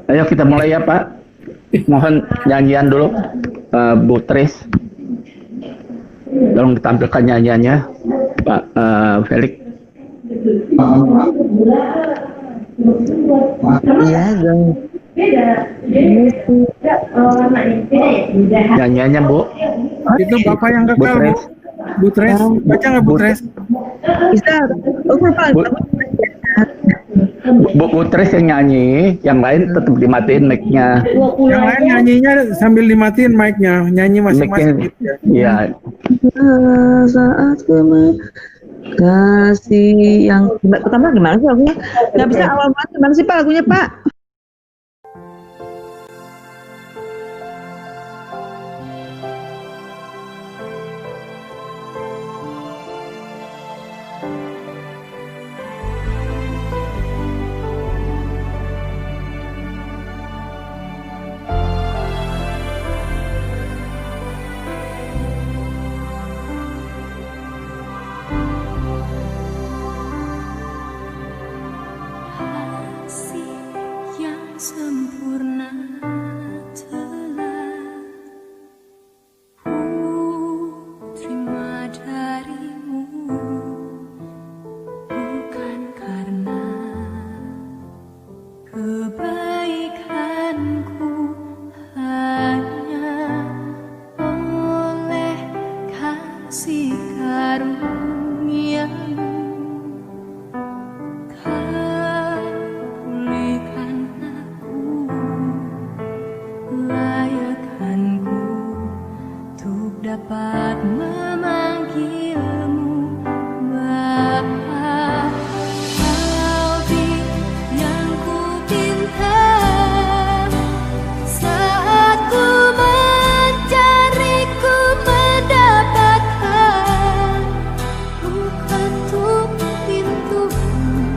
Ayo kita mulai ya Pak. Mohon nyanyian dulu, Bu Tris. Tolong ditampilkan nyanyiannya, Pak Felix. Iya dong. Nyanyiannya Bu. Itu Bapak yang Bu kekal, Tris. Bu Tres. Baca nggak Bu Tres? Bisa. Oh, Bapak. Bu Tris yang nyanyi, yang lain tetap dimatiin mic-nya. Yang lain nyanyinya sambil dimatiin mic-nya, nyanyi masing-masing. Gitu ya. Iya. Saat kasih yang pertama gimana sih lagunya? Nggak bisa awal banget gimana sih Pak lagunya Pak? Sempurna telah ku terima darimu, bukan karena kebaikanku, hanya oleh kasih karunia-Mu. Dapat memanggilmu Bapa, Kau yang ku pinta saat ku mencari, ku mendapatkan. Ku ketuk pintumu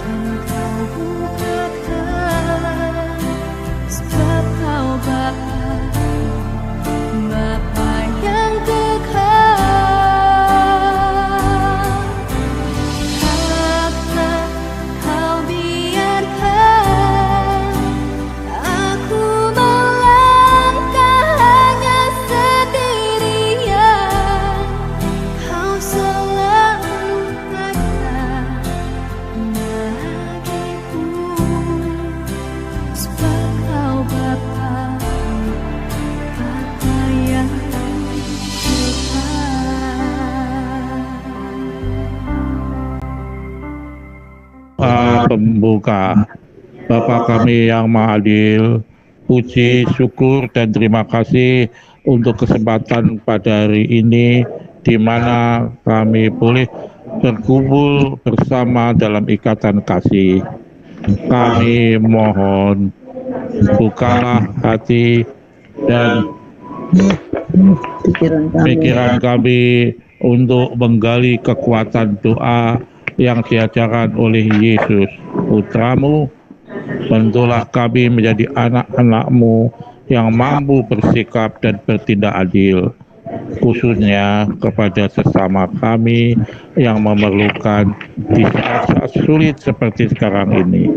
dan Kau bukakan, sebab Kau Bapa. Pembuka. Bapa kami yang Maha Adil, puji, syukur, dan terima kasih untuk kesempatan pada hari ini di mana kami boleh berkumpul bersama dalam ikatan kasih. Kami mohon bukalah hati dan pikiran kami untuk menggali kekuatan doa yang diajarkan oleh Yesus Putramu. Bentuklah kami menjadi anak-anak-Mu yang mampu bersikap dan bertindak adil, khususnya kepada sesama kami yang memerlukan di saat-saat sulit seperti sekarang ini.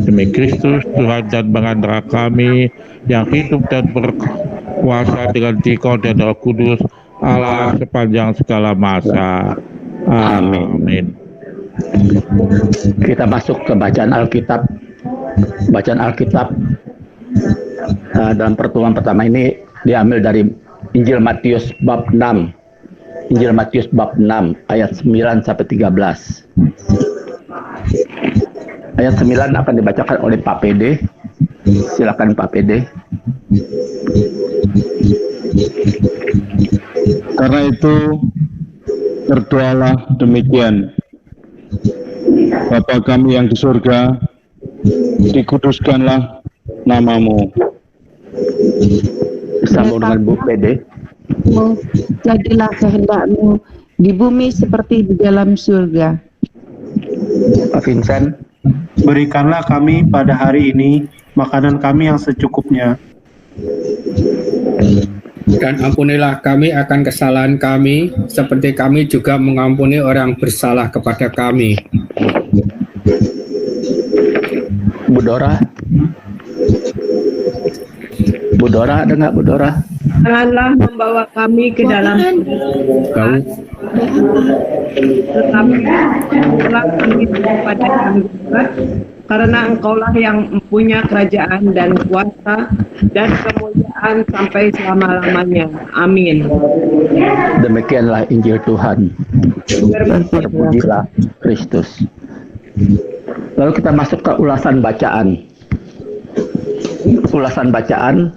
Demi Kristus Tuhan dan pengantara kami yang hidup dan berkuasa dengan Dikau dan Roh Kudus, Allah sepanjang segala masa. Amin. Kita masuk ke bacaan Alkitab. Bacaan Alkitab dalam pertemuan pertama ini diambil dari Injil Matius bab 6. Injil Matius bab 6 ayat 9 sampai 13. Ayat 9 akan dibacakan oleh Pak PD. Silakan Pak PD. Karena itu berdoalah demikian: Bapa kami yang di surga, dikuduskanlah nama-Mu. Bersama dengan Bu PD. Jadilah kehendak-Mu di bumi seperti di dalam surga. Pak Vincent. Berikanlah kami pada hari ini makanan kami yang secukupnya. Dan ampunilah kami akan kesalahan kami, seperti kami juga mengampuni orang bersalah kepada kami. Bu Dora. Bu Dora, ada nggak Bu Dora? Janganlah membawa kami ke dalam Kau tetapi telah kami kepada kami juga, karena Engkaulah yang mempunyai kerajaan dan kuasa dan kemuliaan sampai selama-lamanya. Amin. Demikianlah Injil Tuhan. Terpujilah Kristus. Lalu kita masuk ke ulasan bacaan. Ulasan bacaan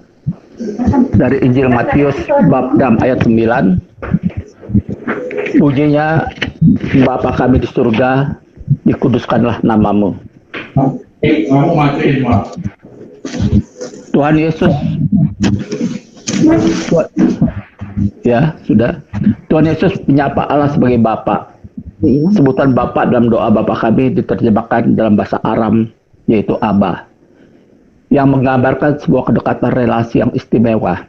dari Injil Matius bab 6 ayat 9. Bunyinya, Bapa kami di surga, dikuduskanlah namamu. Tuhan Yesus, ya sudah. Tuhan Yesus menyapa Allah sebagai Bapa. Sebutan Bapa dalam doa Bapa kami diterjemahkan dalam bahasa Aram, yaitu Abba, yang menggambarkan sebuah kedekatan relasi yang istimewa.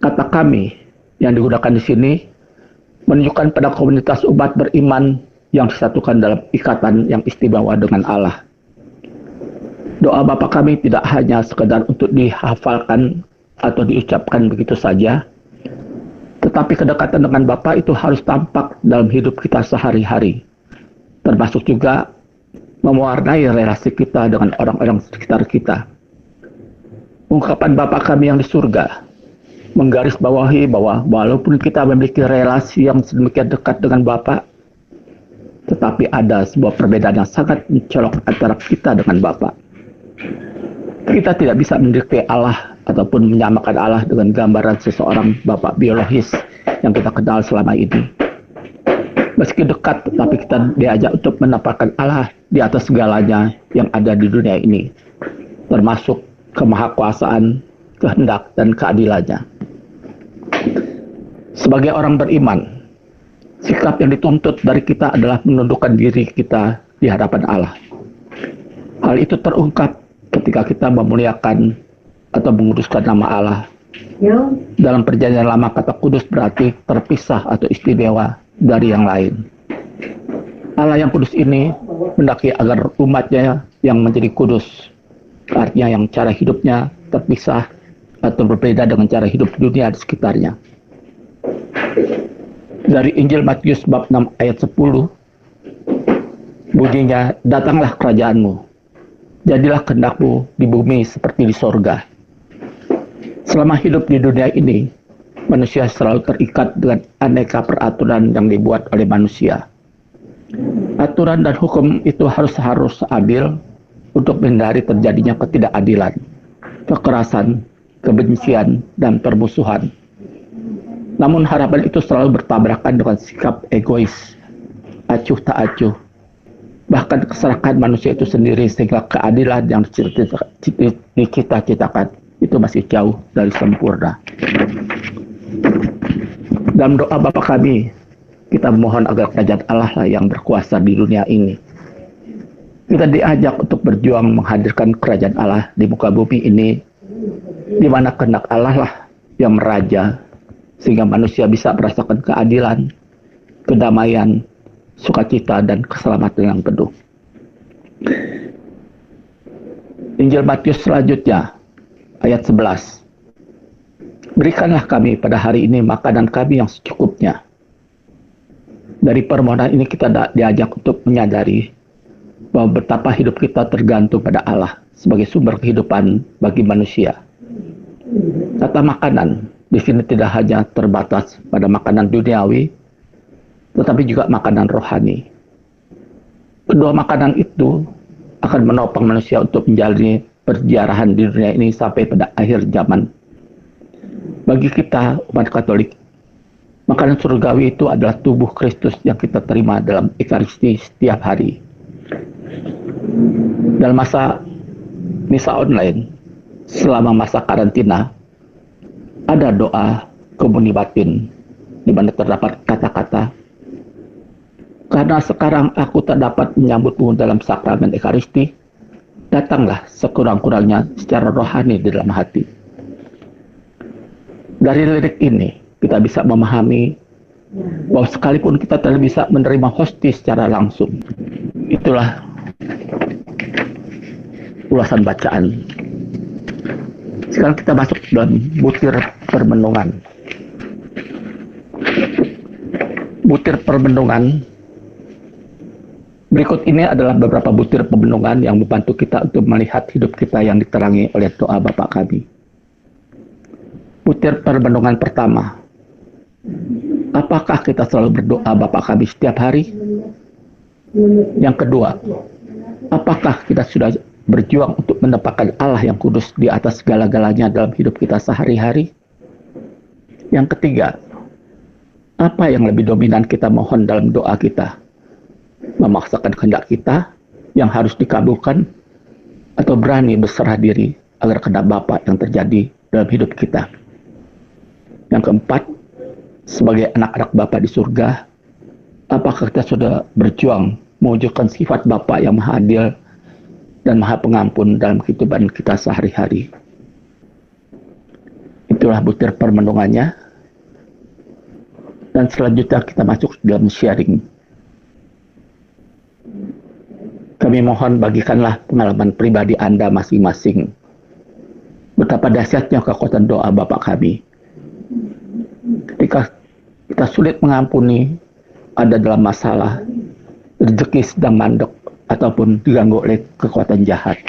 Kata kami yang digunakan di sini menunjukkan pada komunitas umat beriman yang disatukan dalam ikatan yang istimewa dengan Allah. Doa Bapa kami tidak hanya sekedar untuk dihafalkan atau diucapkan begitu saja, tetapi kedekatan dengan Bapa itu harus tampak dalam hidup kita sehari-hari, termasuk juga mewarnai relasi kita dengan orang-orang sekitar kita. Ungkapan Bapa kami yang di surga menggarisbawahi bahwa walaupun kita memiliki relasi yang sedemikian dekat dengan Bapa, tetapi ada sebuah perbedaan yang sangat mencolok antara kita dengan Bapa. Kita tidak bisa mendekati Allah ataupun menyamakan Allah dengan gambaran seseorang Bapa biologis yang kita kenal selama ini. Meski dekat, tetapi kita diajak untuk menampakkan Allah di atas segalanya yang ada di dunia ini, termasuk kemahakuasaan, kehendak, dan keadilannya. Sebagai orang beriman, sikap yang dituntut dari kita adalah menundukkan diri kita di hadapan Allah. Hal itu terungkap ketika kita memuliakan atau menguduskan nama Allah. Dalam perjanjian lama, kata kudus berarti terpisah atau istimewa dari yang lain. Allah yang kudus ini mendaki agar umatnya yang menjadi kudus, artinya yang cara hidupnya terpisah atau berbeda dengan cara hidup dunia di sekitarnya. Dari Injil Matius bab 6 ayat 10, bunyinya, datanglah kerajaanmu, jadilah kehendakmu di bumi seperti di sorga. Selama hidup di dunia ini, manusia selalu terikat dengan aneka peraturan yang dibuat oleh manusia. Aturan dan hukum itu harus adil untuk menghindari terjadinya ketidakadilan, kekerasan, kebencian, dan permusuhan. Namun harapan itu selalu bertabrakan dengan sikap egois, acuh tak acuh, bahkan keserakan manusia itu sendiri, sehingga keadilan yang dicita-citakan itu masih jauh dari sempurna. Dalam doa Bapa kami, kita memohon agar kerajaan Allah lah yang berkuasa di dunia ini. Kita diajak untuk berjuang menghadirkan kerajaan Allah di muka bumi ini, di mana kehendak Allah lah yang meraja, sehingga manusia bisa merasakan keadilan, kedamaian, sukacita, dan keselamatan yang penuh. Injil Matius selanjutnya, ayat 11. Berikanlah kami pada hari ini makanan kami yang secukupnya. Dari permohonan ini kita diajak untuk menyadari bahwa betapa hidup kita tergantung pada Allah sebagai sumber kehidupan bagi manusia. Kata makanan di sini tidak hanya terbatas pada makanan duniawi, tetapi juga makanan rohani. Kedua makanan itu akan menopang manusia untuk menjalani perjalanan di dunia ini sampai pada akhir zaman. Bagi kita, umat Katolik, makanan surgawi itu adalah tubuh Kristus yang kita terima dalam Ekaristi setiap hari. Dalam masa misa online, selama masa karantina, ada doa komuni batin di mana terdapat kata-kata, karena sekarang aku tak dapat menyambutmu dalam sakramen Ekaristi, datanglah sekurang-kurangnya secara rohani di dalam hati. Dari lirik ini kita bisa memahami bahwa sekalipun kita tidak bisa menerima hosti secara langsung, itulah ulasan bacaan. Sekarang kita masuk dalam butir permenungan. Butir permenungan berikut ini adalah beberapa butir permenungan yang membantu kita untuk melihat hidup kita yang diterangi oleh doa Bapa kami. Butir permenungan pertama, apakah kita selalu berdoa Bapa kami setiap hari? Yang kedua, apakah kita sudah berjuang untuk menempatkan Allah yang kudus di atas segala-galanya dalam hidup kita sehari-hari? Yang ketiga, apa yang lebih dominan kita mohon dalam doa kita? Memaksakan kehendak kita yang harus dikabulkan, atau berani berserah diri agar kehendak Bapa yang terjadi dalam hidup kita? Yang keempat, sebagai anak-anak Bapa di surga, apakah kita sudah berjuang mewujudkan sifat Bapa yang maha adil dan maha pengampun dalam kehidupan kita sehari-hari? Itulah butir permenungannya. Dan selanjutnya kita masuk dalam sharing. Kami mohon bagikanlah pengalaman pribadi Anda masing-masing. Betapa dahsyatnya kekuatan doa Bapa kami. Ketika kita sulit mengampuni, ada dalam masalah, rezeki sedang mandek, ataupun diganggu oleh kekuatan jahat.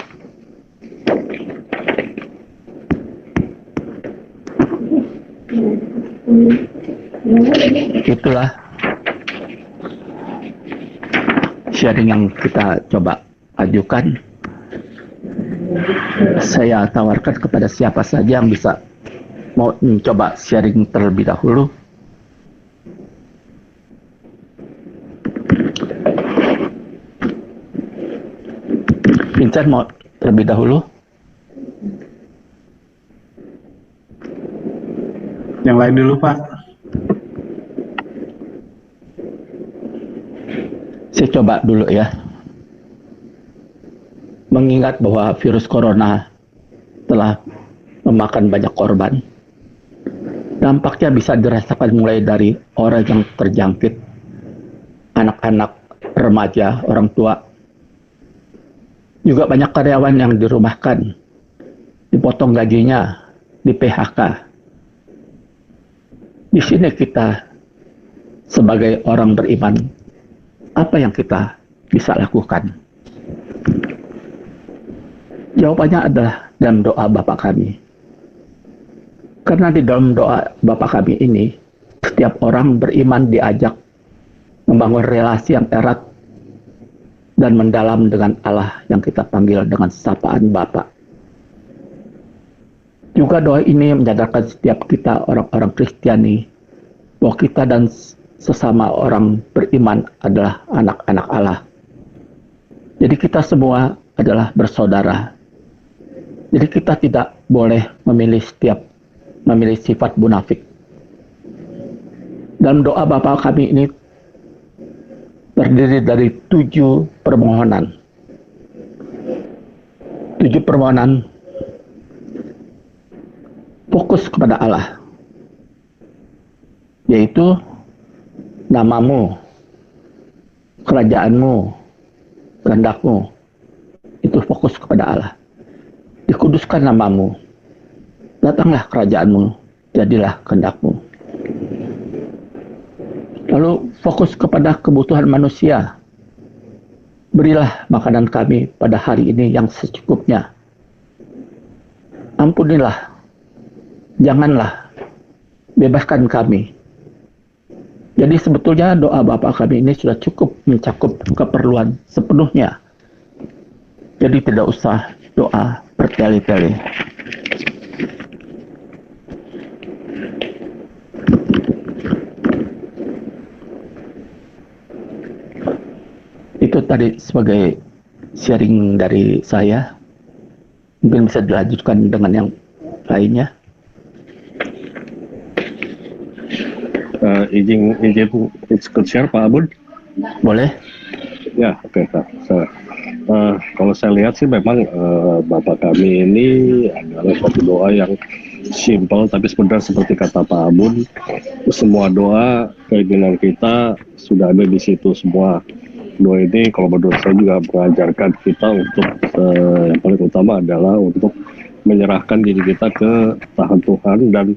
Itulah sharing yang kita coba ajukan. Saya tawarkan kepada siapa saja yang bisa mau mencoba sharing terlebih dahulu. Vincent mau terlebih dahulu? Yang lain dulu, Pak. Saya coba dulu ya. Mengingat bahwa virus corona telah memakan banyak korban, dampaknya bisa dirasakan mulai dari orang yang terjangkit, anak-anak, remaja, orang tua. Juga banyak karyawan yang dirumahkan, dipotong gajinya, di PHK. Di sini kita sebagai orang beriman, apa yang kita bisa lakukan? Jawabannya adalah dalam doa Bapa kami. Karena di dalam doa Bapa kami ini, setiap orang beriman diajak membangun relasi yang erat dan mendalam dengan Allah yang kita panggil dengan sapaan Bapa. Juga doa ini menyadarkan setiap kita orang-orang Kristiani bahwa kita dan sesama orang beriman adalah anak-anak Allah. Jadi kita semua adalah bersaudara. Jadi kita tidak boleh memilih sifat munafik. Dalam doa Bapa kami ini terdiri dari 7 permohonan. 7 permohonan fokus kepada Allah, yaitu namamu, kerajaanmu, kehendakmu. Itu fokus kepada Allah. Dikuduskan namamu, datanglah kerajaanmu, jadilah kehendakmu. Lalu fokus kepada kebutuhan manusia. Berilah makanan kami pada hari ini yang secukupnya. Ampunilah, janganlah, bebaskan kami. Jadi sebetulnya doa Bapa kami ini sudah cukup mencakup keperluan sepenuhnya. Jadi tidak usah doa bertele-tele. Itu tadi sebagai sharing dari saya. Mungkin bisa dilanjutkan dengan yang lainnya. Izin ikut share Pak Abud? Boleh? Ya, oke Pak. Kalau saya lihat sih memang Bapak kami ini adalah suatu doa yang simple, tapi sebenarnya seperti kata Pak Abud, semua doa keinginan kita sudah ada di situ semua. doa ini kalau menurut saya juga mengajarkan kita untuk yang paling utama adalah untuk menyerahkan diri kita ke tangan Tuhan dan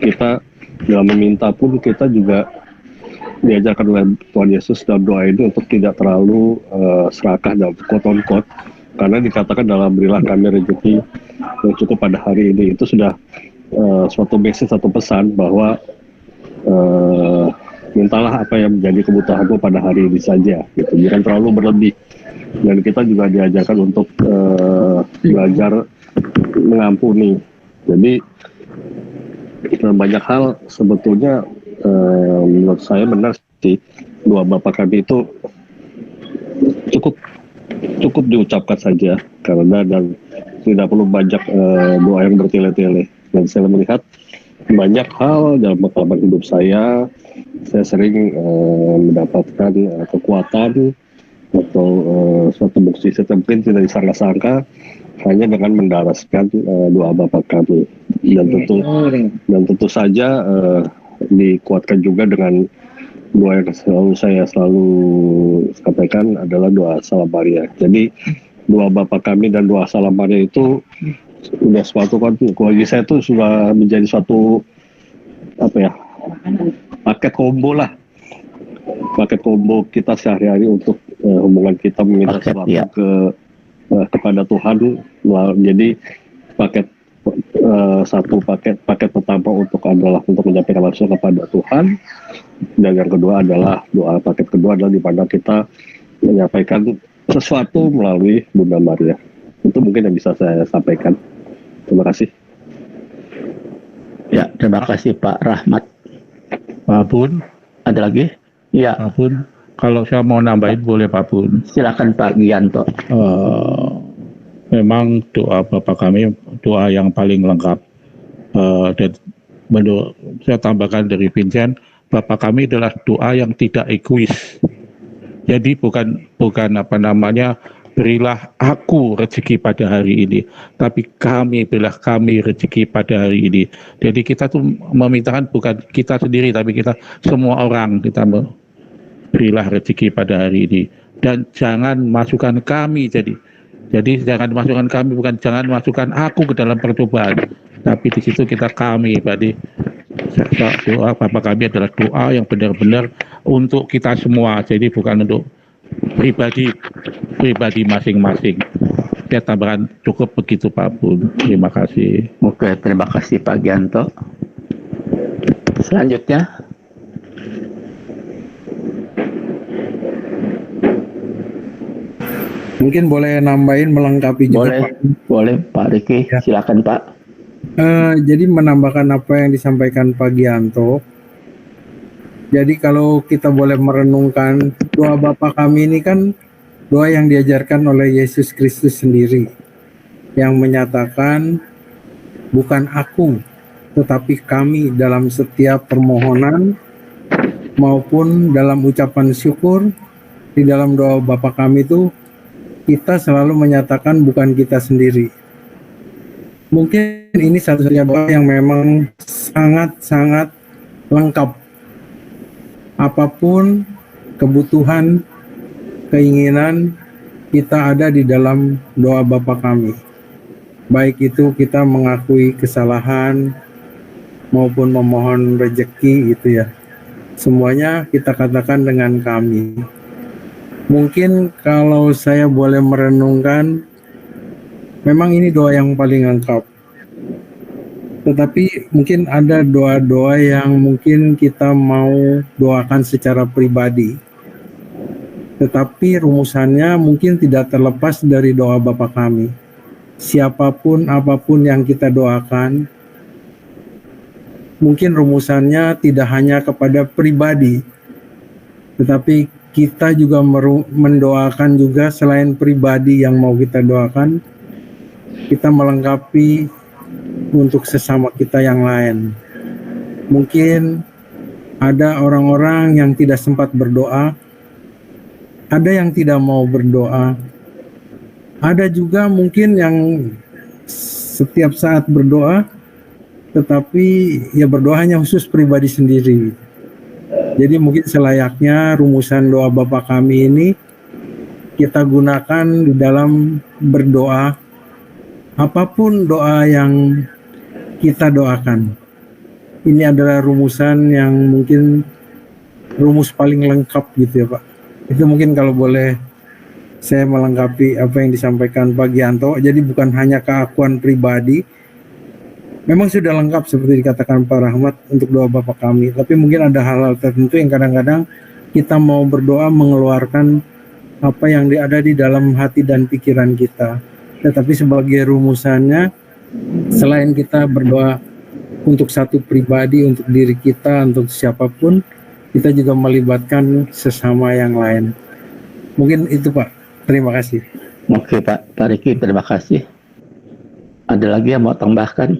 kita dalam meminta pun kita juga diajarkan oleh Tuhan Yesus dalam doa ini untuk tidak terlalu serakah dalam quote on quote, karena dikatakan dalam berilah kami rezeki yang cukup pada hari ini. Itu sudah suatu message, satu pesan bahwa mintalah apa yang menjadi kebutuhanmu pada hari ini saja, gitu. Jangan terlalu berlebih. Dan kita juga diajarkan untuk belajar mengampuni. Jadi banyak hal sebetulnya menurut saya benar sih, doa Bapa kami itu cukup diucapkan saja, karena dan tidak perlu banyak doa yang bertele-tele. Dan saya melihat banyak hal dalam pengalaman hidup saya sering mendapatkan kekuatan atau suatu mukjizat yang mungkin tidak disangka-sangka hanya dengan mendaraskan doa Bapa kami. Dan tentu saja dikuatkan juga dengan doa yang saya selalu sampaikan adalah doa Salam Maria. Jadi doa Bapa kami dan doa Salam Maria itu udah suatu kan, bagi saya itu sudah menjadi suatu paket combo lah, paket combo kita sehari-hari untuk hubungan kita meminta sesuatu kepada Tuhan. Jadi satu paket pertama adalah untuk menyampaikan langsung kepada Tuhan, dan yang kedua adalah paket kedua adalah di mana kita menyampaikan sesuatu melalui Bunda Maria. Itu mungkin yang bisa saya sampaikan. Terima kasih. Ya, terima kasih Pak Rahmat. Pak Bun, ada lagi? Ya. Pak Bun, kalau saya mau nambahin boleh Pak Bun. Silakan Pak Gianto. Memang doa Bapa kami doa yang paling lengkap. Dan menurut saya tambahkan dari Vincent, Bapa kami adalah doa yang tidak egois. Jadi bukan berilah aku rezeki pada hari ini, tapi berilah kami rezeki pada hari ini. Jadi kita tuh memintakan bukan kita sendiri, tapi kita semua orang, kita berilah rezeki pada hari ini. Dan jangan masukkan kami, jadi jangan masukkan kami, bukan jangan masukkan aku ke dalam percobaan, tapi di situ kita kami. Berarti doa Bapa kami adalah doa yang benar-benar untuk kita semua, jadi bukan untuk pribadi masing-masing. Saya tambahkan cukup begitu Pak Bun. Terima kasih. Oke, terima kasih Pak Gianto. Selanjutnya mungkin boleh nambahin melengkapi juga. Boleh Pak Riki, ya. Silakan Pak. Jadi menambahkan apa yang disampaikan Pak Gianto. Jadi kalau kita boleh merenungkan doa Bapa kami ini kan doa yang diajarkan oleh Yesus Kristus sendiri, yang menyatakan bukan aku tetapi kami dalam setiap permohonan maupun dalam ucapan syukur. Di dalam doa Bapa kami itu kita selalu menyatakan bukan kita sendiri. Mungkin ini satu-satunya doa yang memang sangat-sangat lengkap. Apapun kebutuhan, keinginan kita ada di dalam doa Bapa kami. Baik itu kita mengakui kesalahan maupun memohon rezeki gitu ya. Semuanya kita katakan dengan kami. Mungkin kalau saya boleh merenungkan, memang ini doa yang paling lengkap. Tetapi mungkin ada doa-doa yang mungkin kita mau doakan secara pribadi. Tetapi rumusannya mungkin tidak terlepas dari doa Bapa kami. Siapapun, apapun yang kita doakan, mungkin rumusannya tidak hanya kepada pribadi, tetapi kita juga mendoakan juga selain pribadi yang mau kita doakan, kita melengkapi untuk sesama kita yang lain. Mungkin ada orang-orang yang tidak sempat berdoa, ada yang tidak mau berdoa, ada juga mungkin yang setiap saat berdoa, tetapi ya berdoanya khusus pribadi sendiri. Jadi mungkin selayaknya rumusan doa Bapa kami ini kita gunakan di dalam berdoa, apapun doa yang kita doakan. Ini adalah rumusan yang mungkin rumus paling lengkap gitu ya Pak. Itu mungkin kalau boleh saya melengkapi apa yang disampaikan Pak Gianto. Jadi bukan hanya keakuan pribadi, memang sudah lengkap seperti dikatakan Pak Rahmat untuk doa Bapa kami. Tapi mungkin ada hal-hal tertentu yang kadang-kadang kita mau berdoa mengeluarkan apa yang ada di dalam hati dan pikiran kita. Tetapi sebagai rumusannya, selain kita berdoa untuk satu pribadi, untuk diri kita, untuk siapapun, kita juga melibatkan sesama yang lain. Mungkin itu Pak. Terima kasih. Oke Pak Riki, terima kasih. Ada lagi yang mau tambahkan?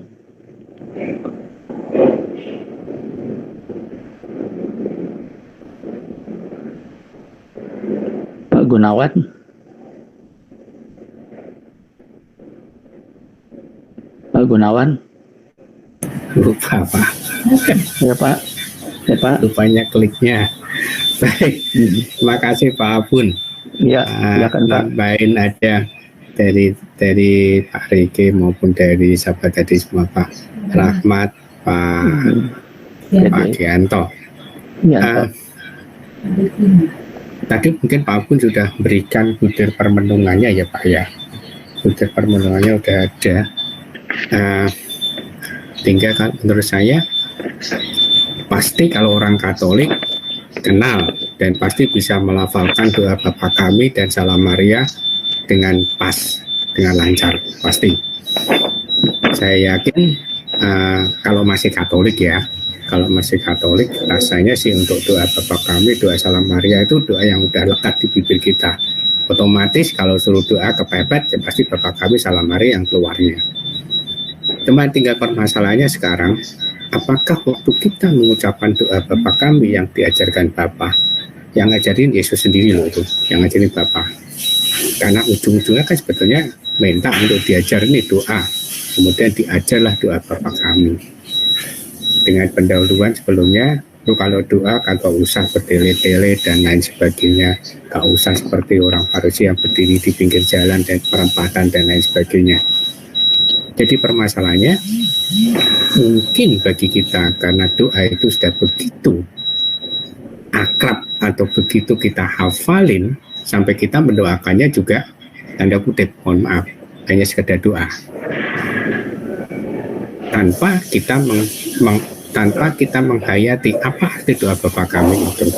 Pak Gunawan? Pak Gunawan? Lupa Pak. Ya Pak. Ya Pak. Rupanya kliknya. Baik. Terima kasih Pak Abun. Ya, silakan Pak. Nambahin aja dari Pak Riki maupun dari sahabat tadi semua Pak Rahmat, Pak Gianto. Ya, tadi mungkin Pak Abun sudah berikan butir permenungannya ya Pak ya. Butir permenungannya udah ada. Tinggal kan menurut saya pasti kalau orang Katolik kenal dan pasti bisa melafalkan doa Bapa kami dan Salam Maria dengan pas, dengan lancar, pasti. Saya yakin kalau masih Katolik ya, kalau masih Katolik rasanya sih untuk doa Bapa kami, doa Salam Maria itu doa yang udah lekat di bibir kita. Otomatis kalau suruh doa kepepet ya pasti Bapa kami Salam Maria yang keluarnya. Cuma tinggal permasalahannya sekarang, apakah waktu kita mengucapkan doa Bapa kami yang diajarkan Bapa, yang ngajarin Yesus sendiri loh itu, yang ngajarin Bapa. Karena ujung-ujungnya kan sebetulnya minta untuk diajar nih doa, kemudian diajarlah doa Bapa kami. Dengan pendahuluan sebelumnya, lu kalau doa kagak usah bertele-tele dan lain sebagainya, gak usah seperti orang Farisi yang berdiri di pinggir jalan dan perempatan dan lain sebagainya. Jadi permasalahannya mungkin bagi kita karena doa itu sudah begitu akrab atau begitu kita hafalin sampai kita mendoakannya juga tanda kutip, mohon maaf, hanya sekedar doa tanpa kita menghayati apa arti doa Bapa kami itu.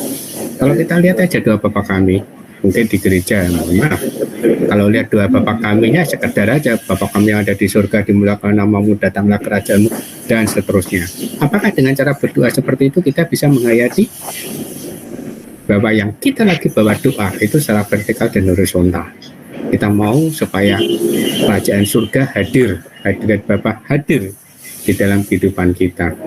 Kalau kita lihat aja doa Bapa kami mungkin di gereja, mohon maaf, kalau lihat doa Bapa kami-nya sekedar aja, Bapa kami yang ada di surga, dimuliakan namamu, datanglah kerajaanmu, dan seterusnya. Apakah dengan cara berdoa seperti itu kita bisa menghayati bahwa yang kita lagi bawa doa itu secara vertikal dan horizontal? Kita mau supaya kerajaan surga hadir, hadirat Bapa hadir di dalam kehidupan kita.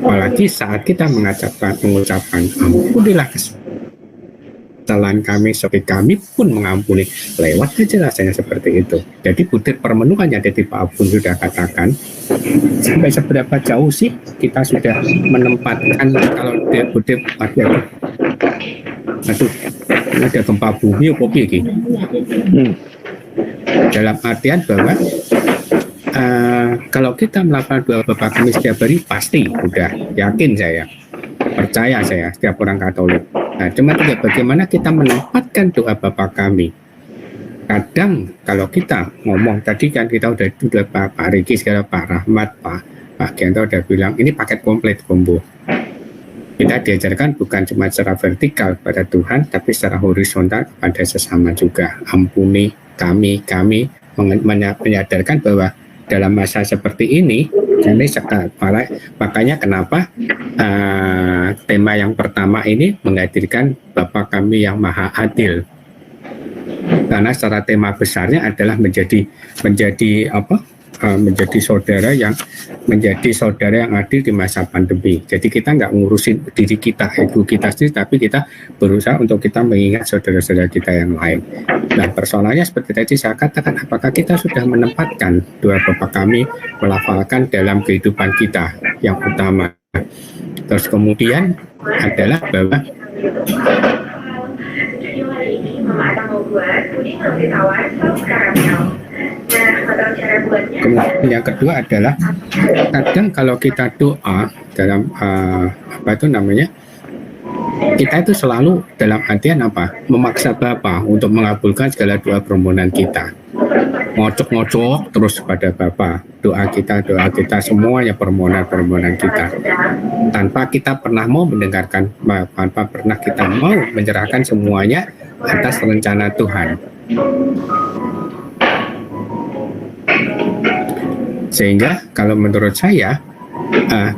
Apalagi saat kita mengucapkan ampunilah kesalahan kami seperti kami pun mengampuni, lewat aja rasanya seperti itu. Jadi butir permenungan yang tadi Pak Abun sudah katakan, sampai seberapa jauh sih kita sudah menempatkan kalau dia butir aduh ada gempa bumi kopi gitu. Dalam artian bahwa kalau kita melakukan doa Bapa kami setiap hari pasti udah yakin saya, percaya saya setiap orang Katolik. Nah, cuma tidak bagaimana kita menempatkan doa Bapa kami. Kadang kalau kita ngomong tadi kan kita udah Pak Riki sekarang Pak Rahmat, Pak Gianto udah bilang ini paket komplit combo. Kita diajarkan bukan cuma secara vertikal pada Tuhan, tapi secara horizontal pada sesama juga. Ampuni kami menyadarkan bahwa dalam masa seperti ini, makanya kenapa tema yang pertama ini menghadirkan Bapa kami yang Maha Adil. Karena secara tema besarnya adalah menjadi saudara yang adil di masa pandemi. Jadi kita nggak ngurusin diri kita, ego kita sendiri, tapi kita berusaha untuk kita mengingat saudara-saudara kita yang lain. Nah, persoalannya seperti tadi saya katakan, apakah kita sudah menempatkan doa Bapa kami melafalkan dalam kehidupan kita yang utama Terus kemudian adalah bahwa kemudian yang kedua adalah kadang kalau kita doa dalam apa itu namanya, kita itu selalu dalam artian apa? Memaksa Bapa untuk mengabulkan segala doa permohonan kita. Ngocok-ngocok terus pada Bapa. Doa kita semuanya permohonan kita. Tanpa kita pernah mau mendengarkan, tanpa pernah kita mau menyerahkan semuanya atas rencana Tuhan. Sehingga kalau menurut saya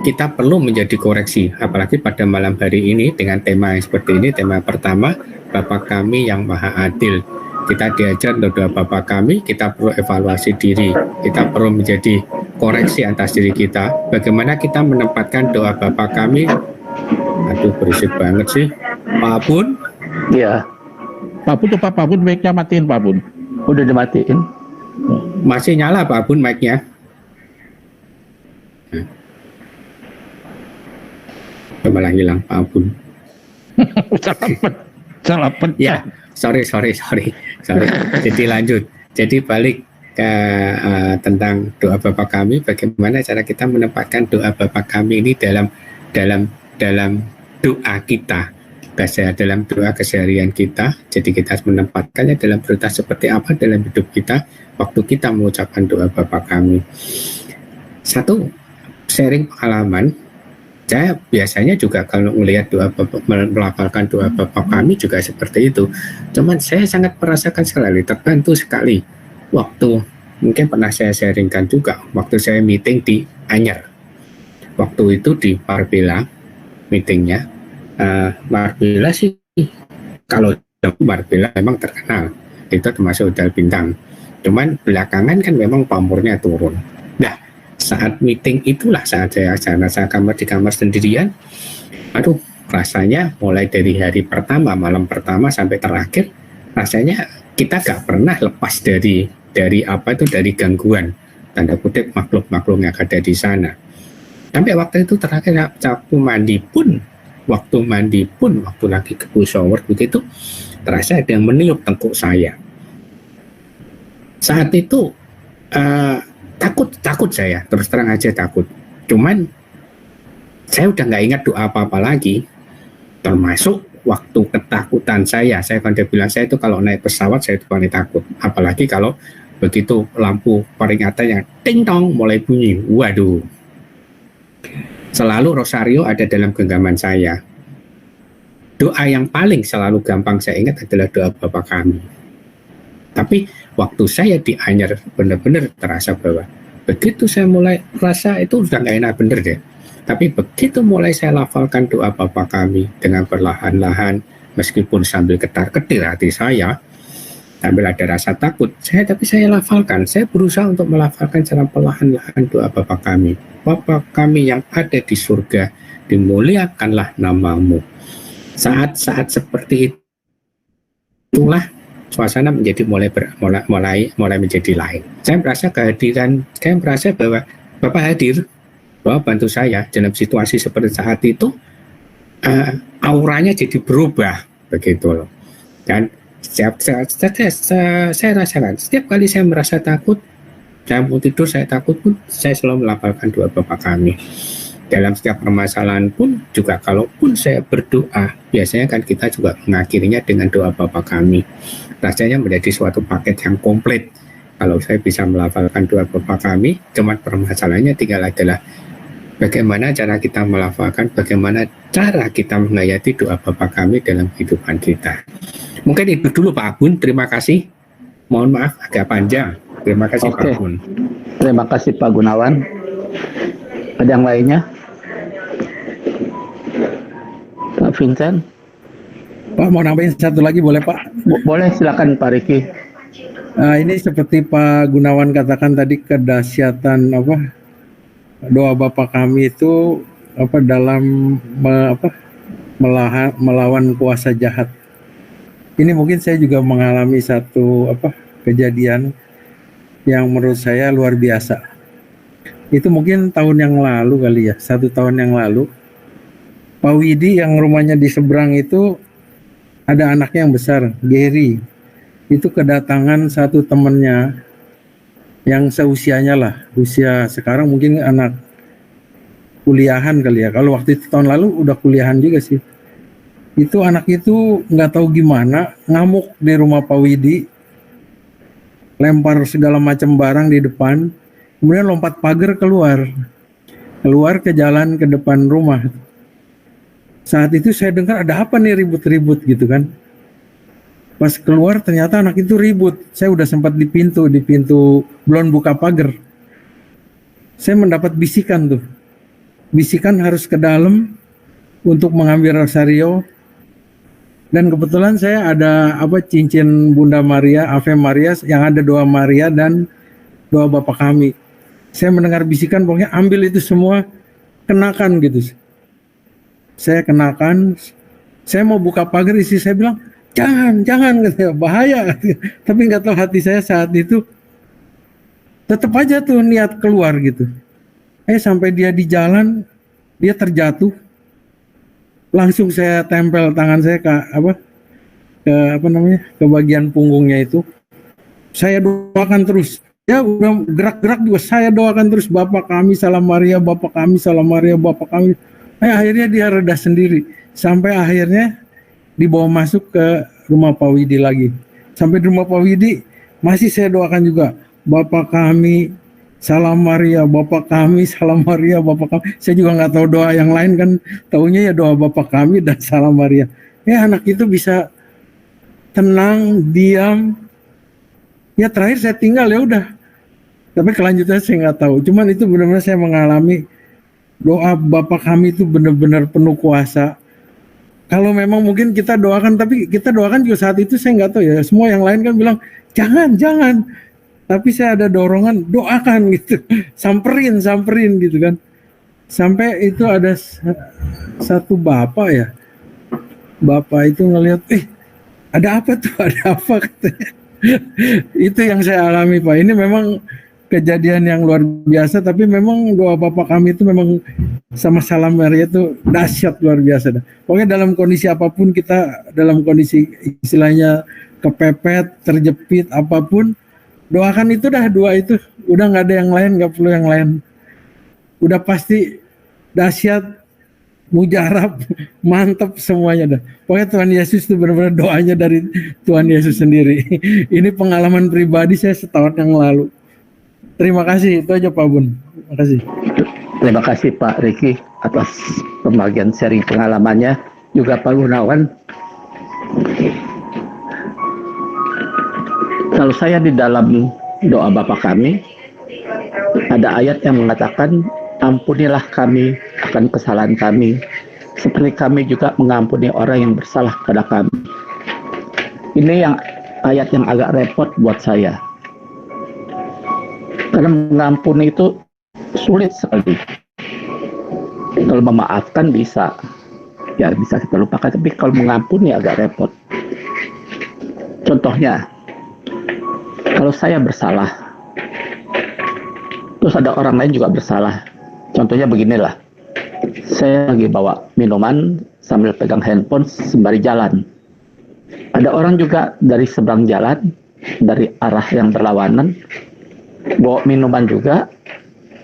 kita perlu menjadi koreksi, apalagi pada malam hari ini dengan tema yang seperti ini. Tema pertama, Bapa kami yang maha adil. Kita diajar untuk doa Bapa kami, kita perlu evaluasi diri, kita perlu menjadi koreksi atas diri kita. Bagaimana kita menempatkan doa Bapa kami? Aduh, berisik banget sih, Pak Bun. Iya. Pak Bun tuh Pak Bun, mic-nya matiin Pak Bun. Udah dimatiin. Masih nyala Pak Bun mic-nya. Malah hilang Pak Bun. Salah pencet. Ya, sorry. Jadi lanjut. Jadi balik ke tentang doa Bapa kami. Bagaimana cara kita menempatkan doa Bapa kami ini dalam doa kita, dalam doa keseharian kita. Jadi kita harus menempatkannya dalam prioritas seperti apa dalam hidup kita waktu kita mengucapkan doa Bapa kami. Satu, sharing pengalaman. Saya biasanya juga kalau melihat melafalkan doa Bapa kami juga seperti itu. Cuman saya sangat merasakan sekali, terbantu sekali. Waktu, mungkin pernah saya sharingkan juga, waktu saya meeting di Anyer. Waktu itu di Marbella, meetingnya. Marbella sih, kalau Marbella memang terkenal. Itu termasuk hotel bintang. Cuman belakangan kan memang pamornya turun. Nah, saat meeting itulah saat saya kamar di kamar sendirian, aduh rasanya mulai dari hari pertama, malam pertama sampai terakhir, rasanya kita gak pernah lepas dari apa itu, dari gangguan tanda kutip makhluk-makhluk yang ada di sana. Sampai waktu itu terakhir waktu mandi pun waktu lagi ke shower begitu, terasa ada yang meniup tengkuk saya. Saat itu takut saya, terus terang aja takut. Cuman saya udah nggak ingat doa apa-apa lagi, termasuk waktu ketakutan saya kan dia bilang, saya itu kalau naik pesawat saya itu paling takut, apalagi kalau begitu lampu peringatan yang ting tong mulai bunyi, waduh. Selalu rosario ada dalam genggaman saya. Doa yang paling selalu gampang saya ingat adalah doa Bapa kami. Tapi waktu saya di Anyer benar-benar terasa bahwa begitu saya mulai rasa itu sudah nggak enak bener deh. Tapi begitu mulai saya lafalkan doa Bapa kami dengan perlahan-lahan, meskipun sambil ketar-ketir hati saya, sambil ada rasa takut, tapi saya lafalkan. Saya berusaha untuk melafalkan secara perlahan-lahan doa Bapa kami. Bapa kami yang ada di surga, dimuliakanlah namamu. Saat-saat seperti itulah suasana menjadi mulai menjadi lain. Saya merasa kehadiran, saya merasa bahwa Bapak hadir, bahwa bantu saya dalam situasi seperti saat itu, auranya jadi berubah begitu loh. Dan saya rasakan setiap kali saya merasa takut, saya mau tidur saya takut pun, saya selalu melafalkan doa Bapa kami. Dalam setiap permasalahan pun juga, kalaupun saya berdoa, biasanya kan kita juga mengakhirinya dengan doa Bapa kami. Rasanya menjadi suatu paket yang komplit. Kalau saya bisa melafalkan doa Bapa kami, cuma permasalahannya tinggal adalah bagaimana cara kita melafalkan, bagaimana cara kita menghayati doa Bapa kami dalam kehidupan kita. Mungkin itu dulu Pak Bun, terima kasih. Mohon maaf agak panjang. Terima kasih Pak Bun. Terima kasih Pak Gunawan. Ada yang lainnya? Pak Vincent? Pak, mau nambahin satu lagi boleh Pak? Boleh, silakan Pak Riki. Ini seperti Pak Gunawan katakan tadi, kedahsyatan doa Bapa kami itu dalam melawan kuasa jahat. Ini mungkin saya juga mengalami satu kejadian yang menurut saya luar biasa. Itu mungkin tahun yang lalu kali ya, 1 tahun yang lalu. Pak Widi yang rumahnya di seberang itu ada anaknya yang besar, Gary. Itu kedatangan satu temannya yang seusianya lah, usia sekarang mungkin anak kuliahan kali ya. Kalau waktu itu tahun lalu udah kuliahan juga sih. Itu anak itu nggak tahu gimana ngamuk di rumah Pak Widi, lempar segala macam barang di depan, kemudian lompat pagar keluar ke jalan ke depan rumah. Saat itu saya dengar ada apa nih ribut-ribut gitu kan. Pas keluar ternyata anak itu ribut. Saya udah sempat di pintu belum buka pagar. Saya mendapat bisikan tuh. Bisikan harus ke dalam untuk mengambil rosario. Dan kebetulan saya ada cincin Bunda Maria, Ave Maria yang ada doa Maria dan doa Bapa Kami. Saya mendengar bisikan pokoknya ambil itu semua, kenakan gitu. Saya kenakan, saya mau buka pagar, istri saya bilang, jangan katanya, bahaya. Tapi nggak tahu hati saya saat itu tetap aja tuh niat keluar gitu. Sampai dia di jalan, dia terjatuh. Langsung saya tempel tangan saya ke bagian punggungnya itu. Saya doakan terus. Ya udah gerak-gerak juga saya doakan terus, Bapa Kami Salam Maria, Bapa Kami Salam Maria, Bapa Kami. Akhirnya dia reda sendiri. Sampai akhirnya dibawa masuk ke rumah Pak Widi lagi. Sampai di rumah Pak Widi masih saya doakan juga, Bapa Kami Salam Maria, Bapa Kami Salam Maria, Bapa Kami. Saya juga nggak tahu doa yang lain kan, taunya ya doa Bapa Kami dan Salam Maria. Anak itu bisa tenang, diam. Ya terakhir saya tinggal ya udah. Tapi kelanjutannya saya nggak tahu. Cuman itu benar-benar saya mengalami doa Bapa Kami itu benar-benar penuh kuasa. Kalau memang mungkin kita doakan, tapi kita doakan juga saat itu saya nggak tahu ya. Semua yang lain kan bilang jangan. Tapi saya ada dorongan doakan gitu, samperin gitu kan. Sampai itu ada satu bapak itu ngelihat, ada apa tuh, ada apa katanya. Itu yang saya alami Pak. Ini memang kejadian yang luar biasa, tapi memang doa Bapa Kami itu memang sama Salam Maria itu dahsyat luar biasa. Pokoknya dalam kondisi apapun kita, dalam kondisi istilahnya kepepet, terjepit, apapun, doakan itu dah dua itu. Udah nggak ada yang lain, nggak perlu yang lain. Udah pasti dahsyat, mujarab, mantap semuanya dah. Pokoknya Tuhan Yesus itu benar-benar doanya dari Tuhan Yesus sendiri. Ini pengalaman pribadi saya setahun yang lalu. Terima kasih, itu aja Pak Bun. Terima kasih. Terima kasih Pak Riki atas pembagian sharing pengalamannya. Juga Pak Gunawan. Kalau saya di dalam doa Bapa Kami, ada ayat yang mengatakan, ampunilah kami akan kesalahan kami, seperti kami juga mengampuni orang yang bersalah kepada kami. Ini yang ayat yang agak repot buat saya. Karena mengampuni itu sulit sekali. Kalau memaafkan bisa kita lupakan, tapi kalau mengampuni agak repot. Contohnya, kalau saya bersalah, terus ada orang lain juga bersalah. Contohnya beginilah, saya lagi bawa minuman sambil pegang handphone sembari jalan. Ada orang juga dari seberang jalan, dari arah yang berlawanan, bawa minuman juga,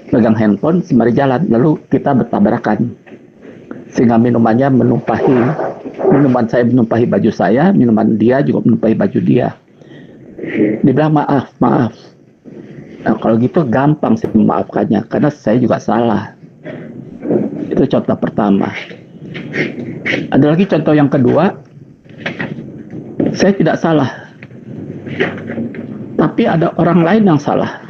pegang handphone sembari jalan, lalu kita bertabrakan. Sehingga minuman saya menumpahi baju saya, minuman dia juga menumpahi baju dia. Dia bilang maaf. Nah, kalau gitu gampang sih memaafkannya, karena saya juga salah. Itu contoh pertama. Ada lagi contoh yang kedua, saya tidak salah, tapi ada orang lain yang salah.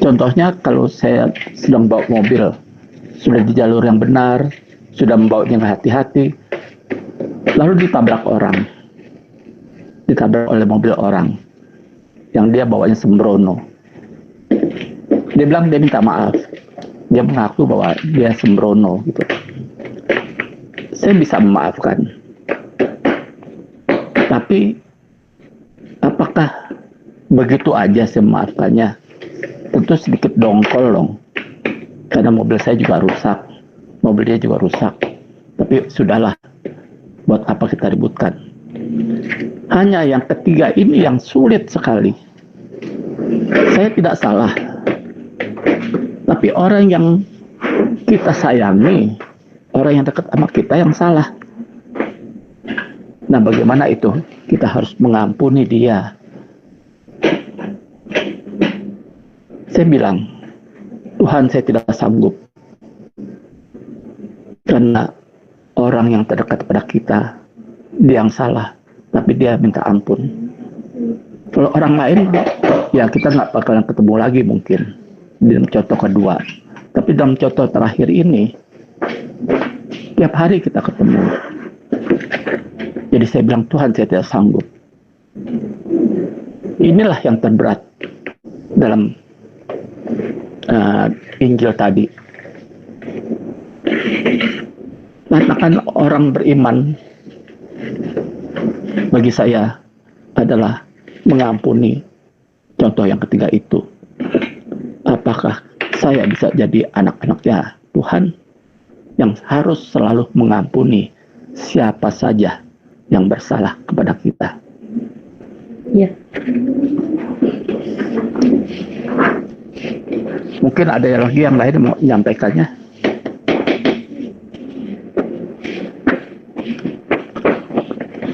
Contohnya kalau saya sedang bawa mobil, sudah di jalur yang benar, sudah membawanya dengan hati-hati, lalu ditabrak oleh mobil orang yang dia bawanya sembrono. Dia bilang dia minta maaf, dia mengaku bahwa dia sembrono gitu. Saya bisa memaafkan, tapi apakah begitu aja saya memaafkannya? Abun tuh sedikit dongkol dong. Karena mobil saya juga rusak. Mobil dia juga rusak. Tapi sudahlah. Buat apa kita ributkan? Hanya yang ketiga ini yang sulit sekali. Saya tidak salah. Tapi orang yang kita sayangi, orang yang dekat sama kita yang salah. Nah, bagaimana itu? Kita harus mengampuni dia. Saya bilang, Tuhan, saya tidak sanggup. Karena orang yang terdekat pada kita, dia yang salah. Tapi dia minta ampun. Kalau orang lain, ya kita nggak bakalan ketemu lagi mungkin. Dalam contoh kedua. Tapi dalam contoh terakhir ini, tiap hari kita ketemu. Jadi saya bilang, Tuhan, saya tidak sanggup. Inilah yang terberat dalam Injil tadi. Katakan orang beriman bagi saya adalah mengampuni. Contoh yang ketiga itu. Apakah saya bisa jadi anak-anaknya Tuhan yang harus selalu mengampuni siapa saja yang bersalah kepada kita? Iya. Mungkin ada lagi yang lain mau menyampaikannya.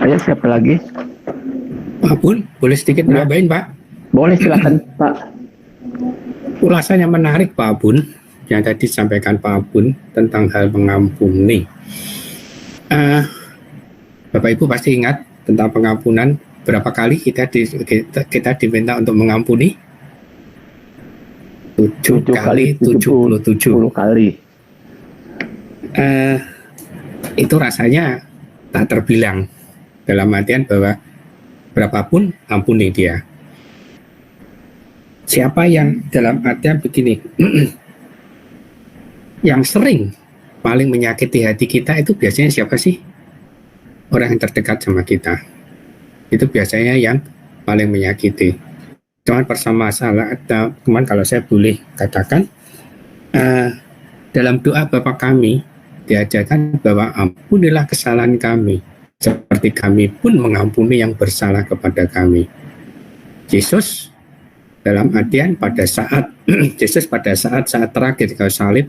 Ayo, siapa lagi? Pak Bun, boleh sedikit nambahin, Pak? Boleh, silakan, Pak. Ulasannya menarik, Pak Bun, yang tadi disampaikan Pak Bun tentang hal mengampuni. Bapak Ibu pasti ingat tentang pengampunan. Berapa kali kita diminta untuk mengampuni? 7 kali 77 kali. Itu rasanya tak terbilang, dalam artian bahwa berapapun ampuni dia. Siapa yang dalam artian begini, yang sering paling menyakiti hati kita itu biasanya siapa sih? Orang yang terdekat sama kita. Itu biasanya yang paling menyakiti. Cuman cuman kalau saya boleh katakan, dalam doa Bapa kami diajarkan bahwa ampunilah kesalahan kami, seperti kami pun mengampuni yang bersalah kepada kami. Yesus dalam artian pada saat Yesus pada saat terakhir kau salib,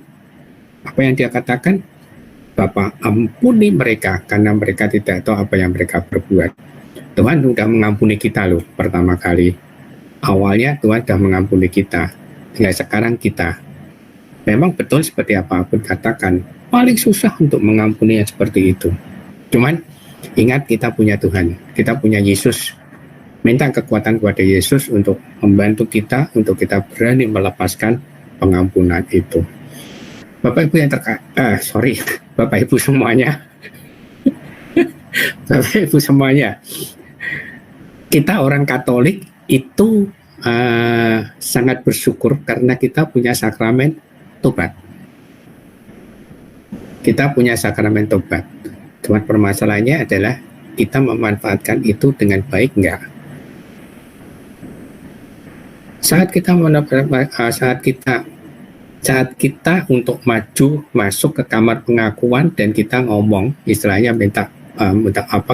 apa yang dia katakan? Bapa, ampuni mereka karena mereka tidak tahu apa yang mereka perbuat. Tuhan sudah mengampuni kita loh pertama kali. Awalnya Tuhan sudah mengampuni kita. Hingga sekarang kita. Memang betul seperti apapun katakan, paling susah untuk mengampuni yang seperti itu. Cuman ingat kita punya Tuhan, kita punya Yesus. Minta kekuatan kepada Yesus untuk membantu kita, untuk kita berani melepaskan pengampunan itu. Bapak Ibu yang Bapak Ibu semuanya. Bapak Ibu semuanya. Kita orang Katolik itu sangat bersyukur karena kita punya sakramen tobat. Kita punya sakramen tobat. Cuma permasalahannya adalah kita memanfaatkan itu dengan baik enggak? Saat kita untuk maju masuk ke kamar pengakuan dan kita ngomong, istilahnya minta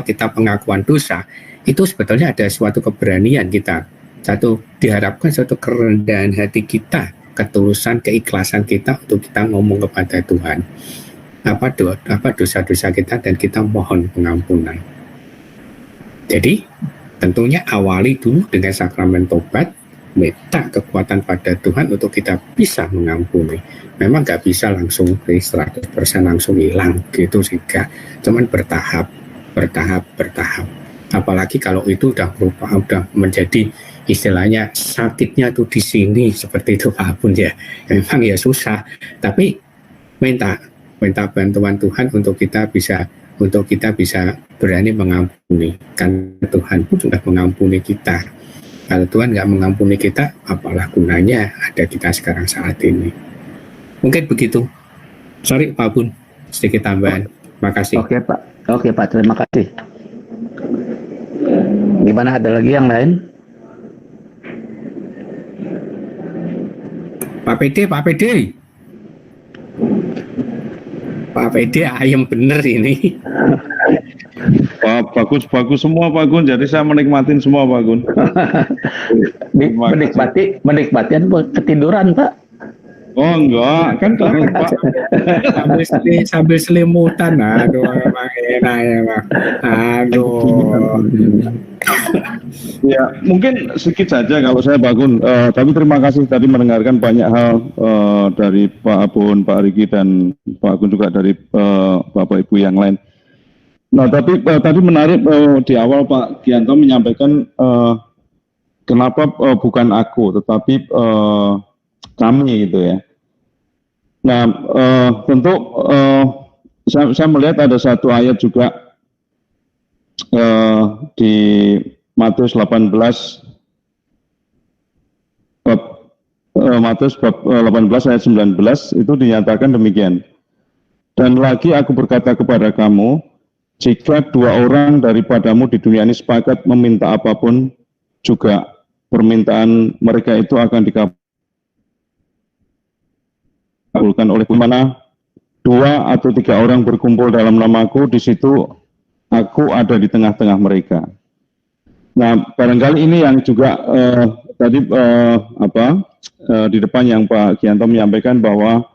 kita pengakuan dosa, itu sebetulnya ada suatu keberanian kita. Diharapkan suatu kerendahan hati kita, ketulusan, keikhlasan kita untuk kita ngomong kepada Tuhan. Apa dosa-dosa kita dan kita mohon pengampunan. Jadi tentunya awali dulu dengan sakramen tobat, minta kekuatan pada Tuhan untuk kita bisa mengampuni. Memang nggak bisa langsung 100% langsung hilang gitu sih, cuman bertahap. Apalagi kalau itu udah menjadi istilahnya sakitnya tuh di sini seperti itu Pak Bun ya. Memang ya susah, tapi minta bantuan Tuhan untuk kita bisa berani mengampuni. Kan Tuhan pun sudah mengampuni kita. Kalau Tuhan nggak mengampuni kita, apalah gunanya ada kita sekarang saat ini. Mungkin begitu. Sorry Pak Bun, sedikit tambahan. Makasih. Oke Pak, terima kasih. Gimana, ada lagi yang lain? Pak PD, Pak PD ayam bener ini. Bagus semua Pak Gun. Jadi saya menikmatin semua Pak Gun. menikmati ketiduran Pak. Oh enggak, kan kalau Pak sambil selimutan, aduh emang enak ya Pak. Aduh. Ya mungkin sedikit saja kalau saya Pak Gun. Tapi terima kasih tadi mendengarkan banyak hal dari Pak Abun, Pak Riki dan Pak Gun juga dari Bapak Ibu yang lain. Nah tapi tadi menarik di awal Pak Gianto menyampaikan kenapa bukan aku tetapi kami gitu ya. Nah tentu saya melihat ada satu ayat juga di Matius 18 Matius bab 18 ayat 19 itu dinyatakan demikian. Dan lagi aku berkata kepada kamu, jika dua orang daripadamu di dunia ini sepakat meminta apapun, juga permintaan mereka itu akan dikabulkan oleh mana dua atau tiga orang berkumpul dalam namaku, di situ aku ada di tengah-tengah mereka. Nah, barangkali ini yang juga tadi di depan yang Pak Gianto menyampaikan bahwa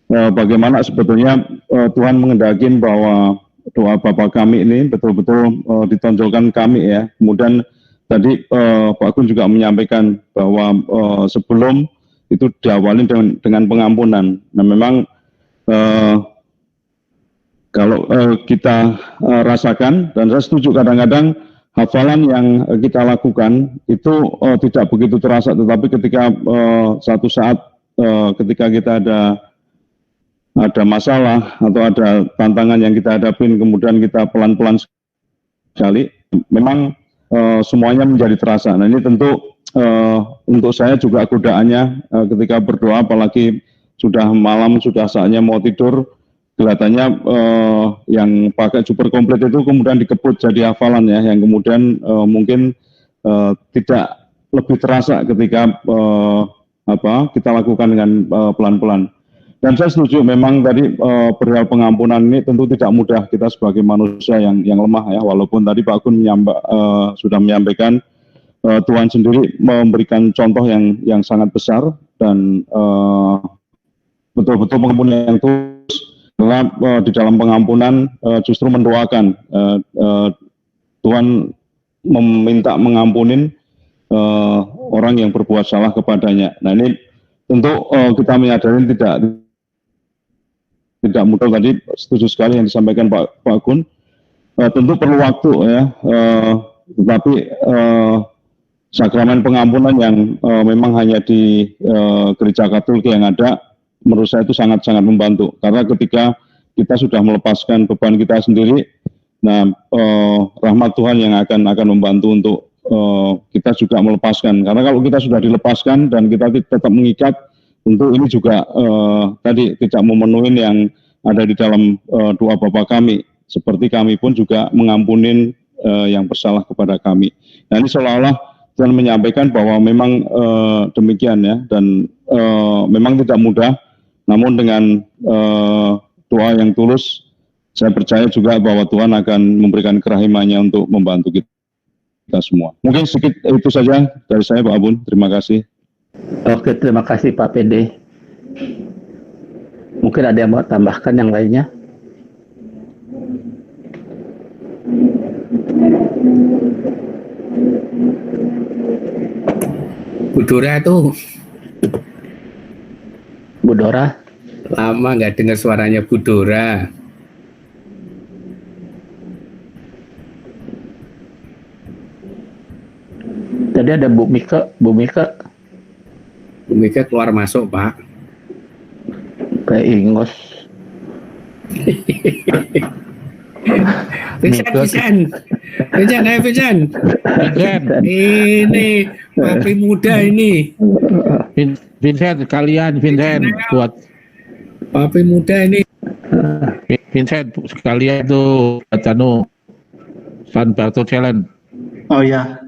bagaimana sebetulnya Tuhan mengendaki bahwa doa Bapa kami ini betul-betul ditonjolkan kami ya. Kemudian tadi Pak Gun juga menyampaikan bahwa sebelum itu diawali dengan pengampunan. Nah memang kalau kita rasakan, dan saya setuju kadang-kadang hafalan yang kita lakukan itu tidak begitu terasa, tetapi ketika satu saat ketika kita ada masalah atau ada tantangan yang kita hadapin, kemudian kita pelan-pelan sekali, memang semuanya menjadi terasa. Nah ini tentu untuk saya juga godaannya ketika berdoa, apalagi sudah malam, sudah saatnya mau tidur, kelihatannya yang pakai super komplit itu kemudian dikebut jadi hafalan ya, yang kemudian mungkin tidak lebih terasa ketika kita lakukan dengan pelan-pelan. Dan saya setuju memang tadi perihal pengampunan ini tentu tidak mudah kita sebagai manusia yang lemah ya, walaupun tadi Pak Gun sudah menyampaikan Tuhan sendiri memberikan contoh yang sangat besar dan betul-betul pengampunan yang tulus. Karena di dalam pengampunan justru mendoakan Tuhan meminta mengampunin orang yang berbuat salah kepadanya. Nah ini tentu kita menyadari tidak mudah. Tadi setuju sekali yang disampaikan Pak Gun. Tentu perlu waktu ya, tetapi sakramen pengampunan yang memang hanya di gereja Katolik yang ada, menurut saya itu sangat-sangat membantu. Karena ketika kita sudah melepaskan beban kita sendiri, nah rahmat Tuhan yang akan membantu untuk kita juga melepaskan. Karena kalau kita sudah dilepaskan dan kita tetap mengikat, tentu ini juga tadi tidak memenuhi yang ada di dalam doa Bapa kami. Seperti kami pun juga mengampunin yang bersalah kepada kami. Nah ini seolah-olah Tuhan menyampaikan bahwa memang demikian ya, dan memang tidak mudah, namun dengan doa yang tulus, saya percaya juga bahwa Tuhan akan memberikan kerahimannya untuk membantu kita semua. Mungkin sedikit itu saja dari saya Pak Abun, terima kasih. Oke, terima kasih Pak PD. Mungkin ada yang mau tambahkan yang lainnya? Bu Dora tuh. Bu Dora? Lama nggak dengar suaranya Bu Dora. Tadi ada Bu Mika. Bu Mika keluar masuk Pak. Kayak ingos. Vincent. Ini papi muda ini. Vincent sekalian, buat papi muda ini. Vincent sekalian tuh San Berto Challenge. Oh ya,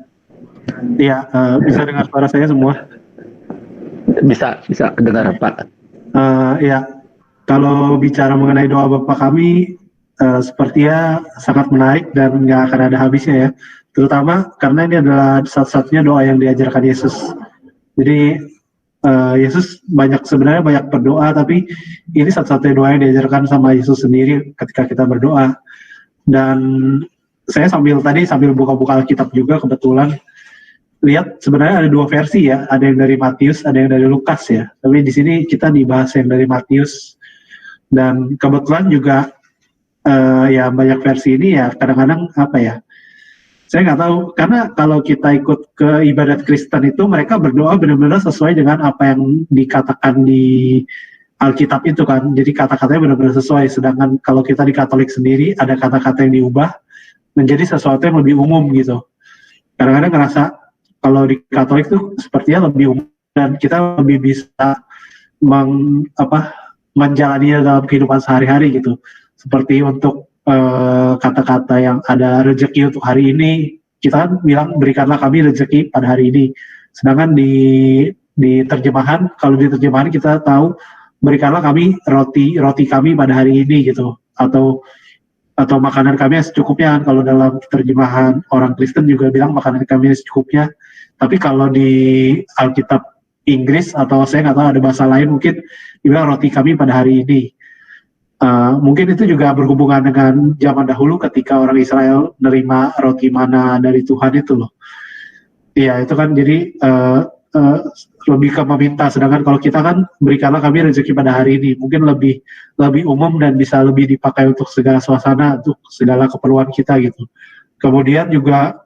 bisa dengar suara saya semua. Bisa dengar Pak. Ya, kalau bicara mengenai doa Bapa kami, sepertinya sangat menarik dan nggak akan ada habisnya ya. Terutama karena ini adalah satu-satunya doa yang diajarkan Yesus. Jadi Yesus sebenarnya banyak berdoa, tapi ini satu-satunya doa yang diajarkan sama Yesus sendiri ketika kita berdoa. Dan saya sambil buka-buka Alkitab juga kebetulan lihat sebenarnya ada dua versi ya, ada yang dari Matius, ada yang dari Lukas ya. Tapi di sini kita dibahas yang dari Matius, dan kebetulan juga ya banyak versi ini ya kadang-kadang apa ya, saya nggak tahu, karena kalau kita ikut ke ibadat Kristen itu mereka berdoa benar-benar sesuai dengan apa yang dikatakan di Alkitab itu kan, jadi kata-katanya benar-benar sesuai. Sedangkan kalau kita di Katolik sendiri ada kata-kata yang diubah menjadi sesuatu yang lebih umum gitu. Kadang-kadang ngerasa kalau di Katolik tuh sepertinya lebih umum dan kita lebih bisa menjalaninya dalam kehidupan sehari-hari gitu. Seperti untuk kata-kata yang ada rezeki untuk hari ini, kita bilang berikanlah kami rezeki pada hari ini. Sedangkan di terjemahan, kalau di terjemahan kita tahu berikanlah kami roti kami pada hari ini gitu, atau makanan kami yang secukupnya. Kalau dalam terjemahan orang Kristen juga bilang makanan kami yang secukupnya. Tapi kalau di Alkitab Inggris atau saya nggak tahu ada bahasa lain, mungkin dibilang roti kami pada hari ini. Mungkin itu juga berhubungan dengan zaman dahulu ketika orang Israel nerima roti mana dari Tuhan itu loh. Iya, itu kan jadi lebih ke meminta. Sedangkan kalau kita kan berikanlah kami rezeki pada hari ini, mungkin lebih umum dan bisa lebih dipakai untuk segala suasana, untuk segala keperluan kita gitu. Kemudian juga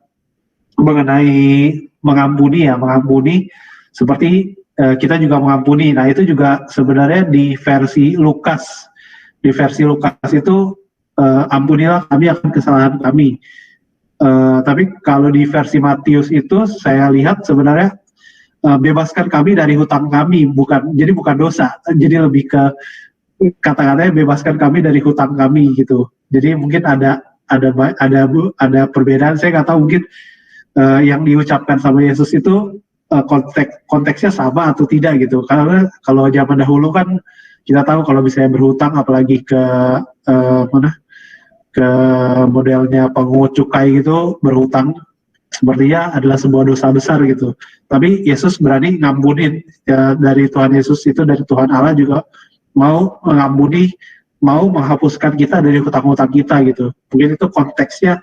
mengenai mengampuni seperti kita juga mengampuni. Nah itu juga sebenarnya di versi Lukas. Di versi Lukas itu ampunilah kami akan kesalahan kami. Tapi kalau di versi Matius itu saya lihat sebenarnya bebaskan kami dari hutang kami, bukan dosa. Jadi lebih ke kata-katanya bebaskan kami dari hutang kami gitu. Jadi mungkin ada perbedaan. Saya nggak tahu mungkin yang diucapkan sama Yesus itu konteksnya sama atau tidak gitu. Karena kalau zaman dahulu kan kita tahu kalau misalnya berhutang, apalagi ke modelnya pungut cukai gitu, berhutang sepertinya adalah sebuah dosa besar gitu. Tapi Yesus berani ngampunin ya, dari Tuhan Yesus itu, dari Tuhan Allah juga mau mengampuni, mau menghapuskan kita dari hutang-hutang kita gitu. Mungkin itu konteksnya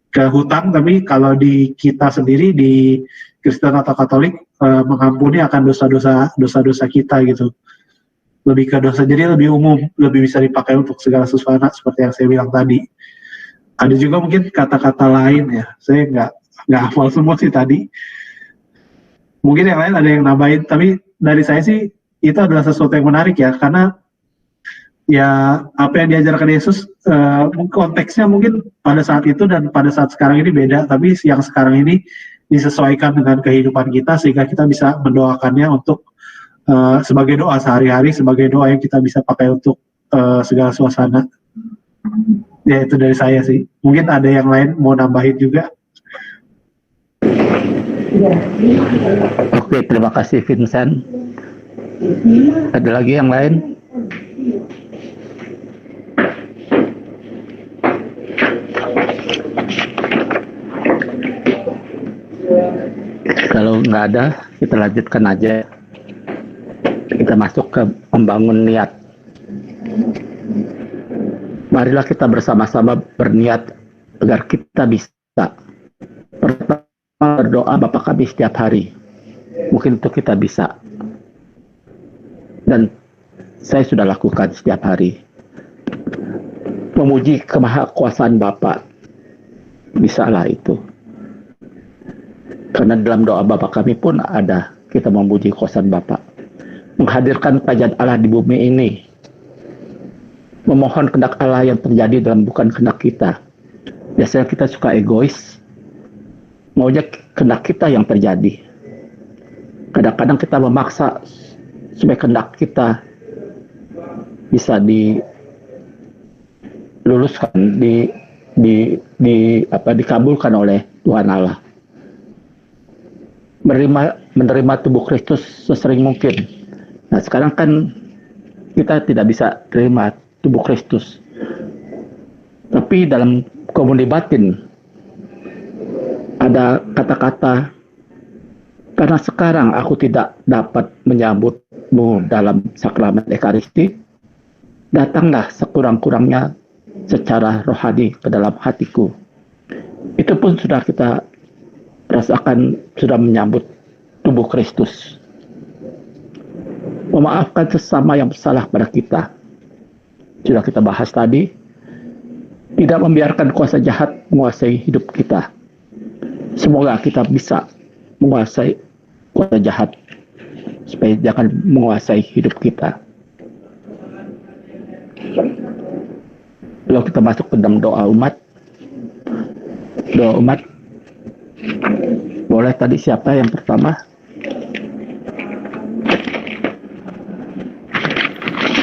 ke hutang, tapi kalau di kita sendiri di Kristen atau Katolik mengampuni akan dosa-dosa kita gitu. Lebih ke dosa, jadi lebih umum, lebih bisa dipakai untuk segala sesuatu seperti yang saya bilang tadi. Ada juga mungkin kata-kata lain ya, saya nggak hafal semua sih tadi. Mungkin yang lain ada yang nambahin, tapi dari saya sih itu adalah sesuatu yang menarik ya, karena ya apa yang diajarkan Yesus konteksnya mungkin pada saat itu dan pada saat sekarang ini beda, tapi yang sekarang ini disesuaikan dengan kehidupan kita sehingga kita bisa mendoakannya untuk sebagai doa sehari-hari, sebagai doa yang kita bisa pakai untuk segala suasana. Ya itu dari saya sih. Mungkin ada yang lain mau nambahin juga. Oke, terima kasih Vincent. Ada lagi yang lain? Kalau nggak ada, kita lanjutkan aja. Kita masuk ke membangun niat. Marilah kita bersama-sama berniat agar kita bisa pertama berdoa Bapa kami setiap hari. Mungkin itu kita bisa. Dan saya sudah lakukan setiap hari. Memuji kemahakuasaan Bapa. Bisalah itu. Karena dalam doa Bapa kami pun ada kita memuji kuasaan Bapa. Menghadirkan kerajaan Allah di bumi ini, memohon kehendak Allah yang terjadi dalam bukan kehendak kita. Biasanya kita suka egois, maunya kehendak kita yang terjadi. Kadang-kadang kita memaksa supaya kehendak kita bisa diluluskan, dikabulkan oleh Tuhan Allah. menerima tubuh Kristus sesering mungkin. Nah, sekarang kan kita tidak bisa terima tubuh Kristus. Tapi dalam komuni batin ada kata-kata, karena sekarang aku tidak dapat menyambutmu dalam sakramen Ekaristi, datanglah sekurang-kurangnya secara rohani ke dalam hatiku. Itu pun sudah kita rasakan, sudah menyambut tubuh Kristus. Memaafkan sesama yang bersalah pada kita. Sudah kita bahas tadi, tidak membiarkan kuasa jahat menguasai hidup kita. Semoga kita bisa menguasai kuasa jahat, supaya jangan menguasai hidup kita. Lalu kita masuk ke dalam doa umat. Doa umat. Boleh tadi siapa yang pertama?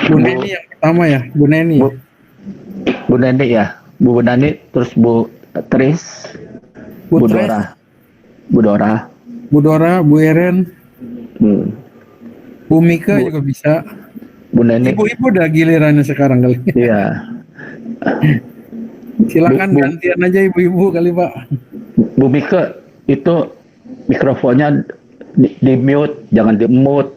Bu Neni yang pertama ya, Bu Neni. Bu Neni ya, Bu Neni, terus Bu Tris, Bu Dora, Bu Dora, Bu Eren, Bu Mika juga bisa. Bu Neni. Ibu-ibu udah gilirannya sekarang kali. Iya. Silakan gantian aja ibu-ibu kali Pak. Bu Mika, itu mikrofonnya di mute, jangan di mute.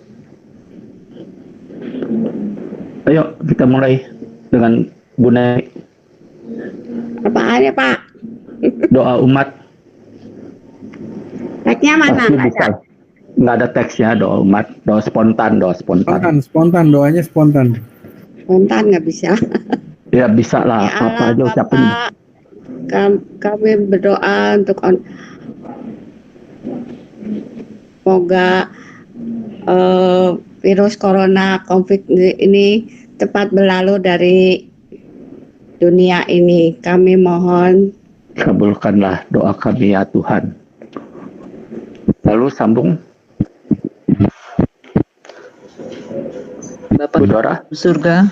Ayo kita mulai dengan Bu Neni. Apaan ya Pak? Doa umat. Teksnya mana? Nggak ada teksnya, doa umat, doa spontan. Spontan, doanya spontan. Spontan nggak bisa. Ya bisa lah, Ya apa aja ucapin. Kami berdoa untuk semoga virus corona COVID ini cepat berlalu dari dunia ini. Kami mohon Kabulkanlah doa kami ya Tuhan. Lalu sambung. Bapak Bu Dora. surga,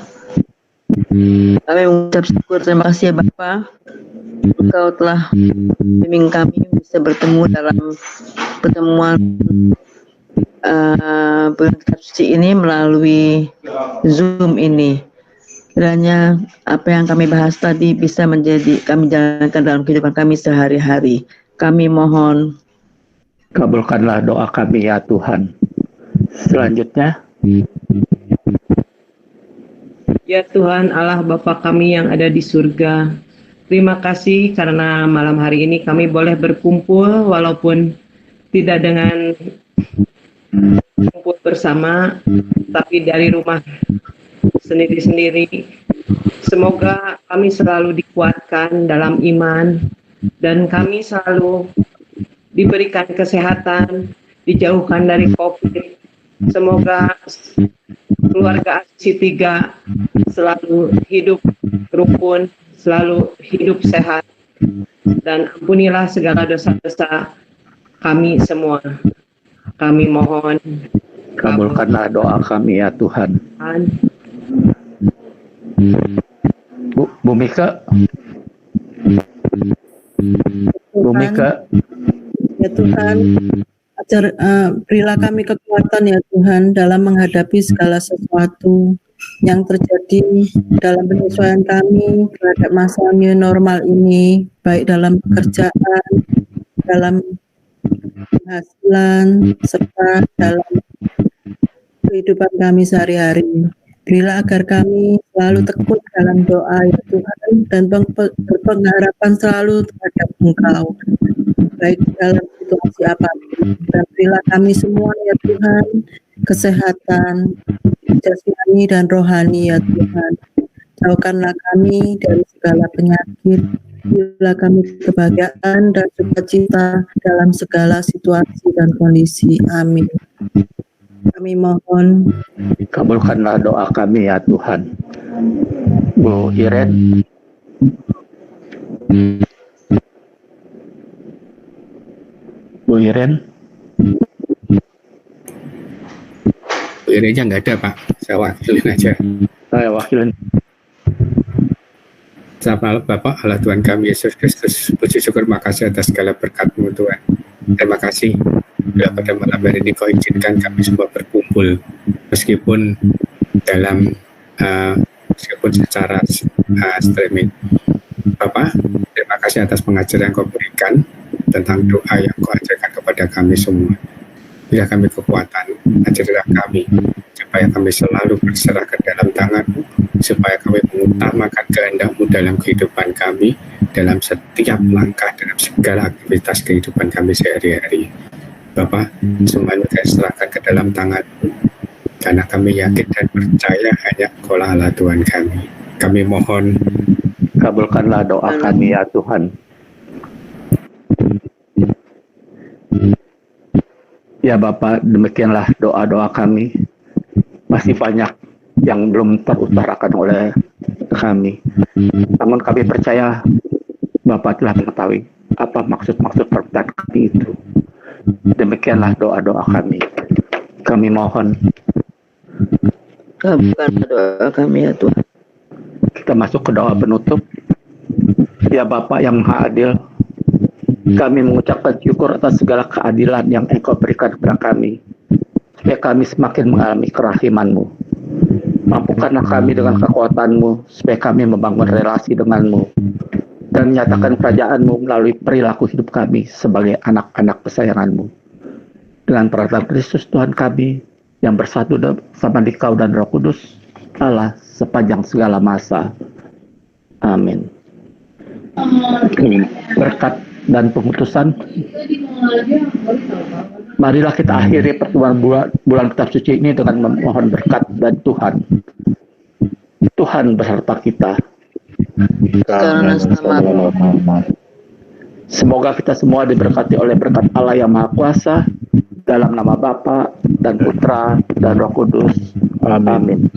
kami mengucap syukur, terima kasih ya Bapak, Engkau telah bimbing kami bisa bertemu dalam pertemuan bulan suci ini melalui Zoom ini. Kiranya apa yang kami bahas tadi bisa menjadi kami jalankan dalam kehidupan kami sehari-hari. Kami mohon Kabulkanlah doa kami ya Tuhan. Selanjutnya. Ya Tuhan Allah Bapa kami yang ada di surga, terima kasih karena malam hari ini kami boleh berkumpul walaupun tidak dengan kumpul bersama, tapi dari rumah sendiri-sendiri. Semoga kami selalu dikuatkan dalam iman dan kami selalu diberikan kesehatan, dijauhkan dari COVID. Semoga keluarga Aksi 3 selalu hidup rukun, selalu hidup sehat, dan ampunilah segala dosa-dosa kami semua. Kami mohon Kabulkanlah doa kami ya Tuhan. Bu Mika. Bu Mika. Ya Tuhan, berilah kami kekuatan ya Tuhan dalam menghadapi segala sesuatu yang terjadi dalam penyesuaian kami terhadap masa new normal ini, baik dalam pekerjaan, dalam penghasilan, serta dalam kehidupan kami sehari-hari. Berilah agar kami selalu tekun dalam doa ya Tuhan dan berpengharapan selalu terhadap Engkau, baik dalam situasi apapun. Dan berilah kami semua ya Tuhan kesehatan jasmani dan rohani ya Tuhan. Jauhkanlah kami dari segala penyakit. Berilah kami kebahagiaan dan sukacita dalam segala situasi dan kondisi. Amin. Kami mohon Kabulkanlah doa kami ya Tuhan. Bu Iren. Bu Iren. Bu Irennya nggak ada Pak, saya wakilin aja. Saya wakilin. Selamat Bapak Allah Tuhan kami Yesus Kristus, puji syukur makasih atas segala berkat-Mu Tuhan. Terima kasih Bila pada malam hari ini Kau izinkan kami semua berkumpul, meskipun secara streaming. Bapak, terima kasih atas pengajaran yang Kau berikan tentang doa yang Kau ajarkan kepada kami semua. Bila kami kekuatan, ajarlah kami supaya kami selalu berserah ke dalam tangan-Mu, supaya kami mengutamakan kehendak-Mu dalam kehidupan kami, dalam setiap langkah, dalam segala aktivitas kehidupan kami sehari-hari. Bapak, semuanya kami serahkan ke dalam tangan-Mu, karena kami yakin dan percaya hanya Engkau-lah Allah Tuhan kami. Kami mohon, kabulkanlah doa kami ya Tuhan. Ya Bapak, demikianlah doa-doa kami. Masih banyak yang belum terutarakan oleh kami. Namun kami percaya Bapak telah mengetahui apa maksud-maksud permintaan kami itu. Demikianlah doa-doa kami. Kami mohon, kabulkanlah doa kami ya Tuhan. kita masuk ke doa penutup. Ya Bapak yang Maha Adil, kami mengucapkan syukur atas segala keadilan yang Engkau berikan kepada kami, supaya kami semakin mengalami kerahiman-Mu. Mampukanlah kami dengan kekuatan-Mu, supaya kami membangun relasi dengan-Mu, dan menyatakan kerajaan-Mu melalui perilaku hidup kami sebagai anak-anak kesayangan-Mu. Dengan perkataan Kristus Tuhan kami, yang bersatu bersama Dikau dan Roh Kudus, Allah sepanjang segala masa. Amin. Berkat dan pengutusan, marilah kita akhiri pertemuan bulan kitab suci ini dengan memohon berkat dan Tuhan beserta kita. Semoga kita semua diberkati oleh berkat Allah yang Maha Kuasa, dalam nama Bapa dan Putra dan Roh Kudus. Amin.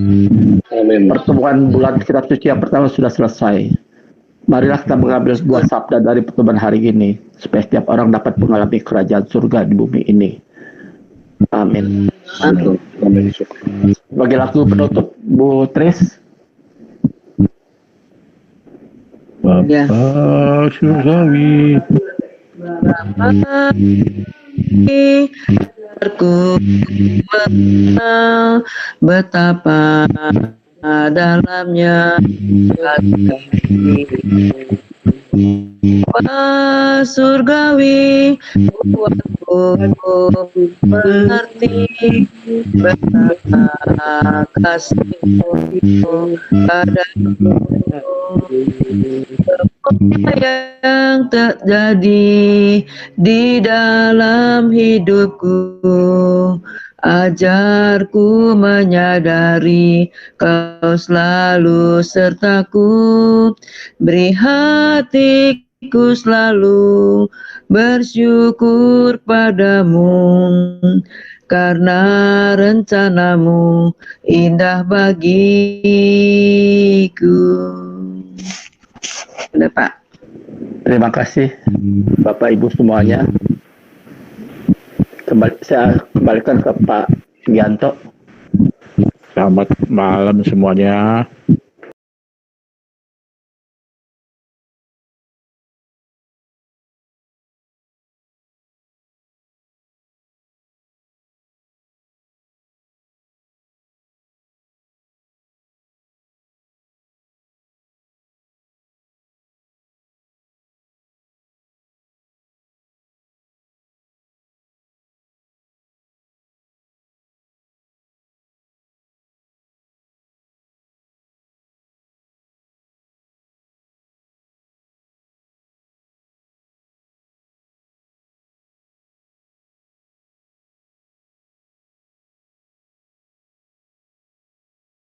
Pertemuan bulan kitab suci yang pertama sudah selesai. Marilah kita mengambil sebuah sabda dari pertemuan hari ini, supaya setiap orang dapat mengalami kerajaan surga di bumi ini. Amin. Bagi lagu penutup, Bu Tris. Bapa surgawi, Ku mengenal betapa dalamnya Bapa surgawi, buatku mengerti betapa kasih-Mu padaku. Apa yang terjadi di dalam hidupku, ajarku menyadari Kau selalu sertaku. Beri hatiku selalu bersyukur padamu, karena rencana-Mu indah bagiku. Udah Pak. Terima kasih Bapak Ibu semuanya. Saya kembalikan ke Pak Gianto. Selamat malam semuanya.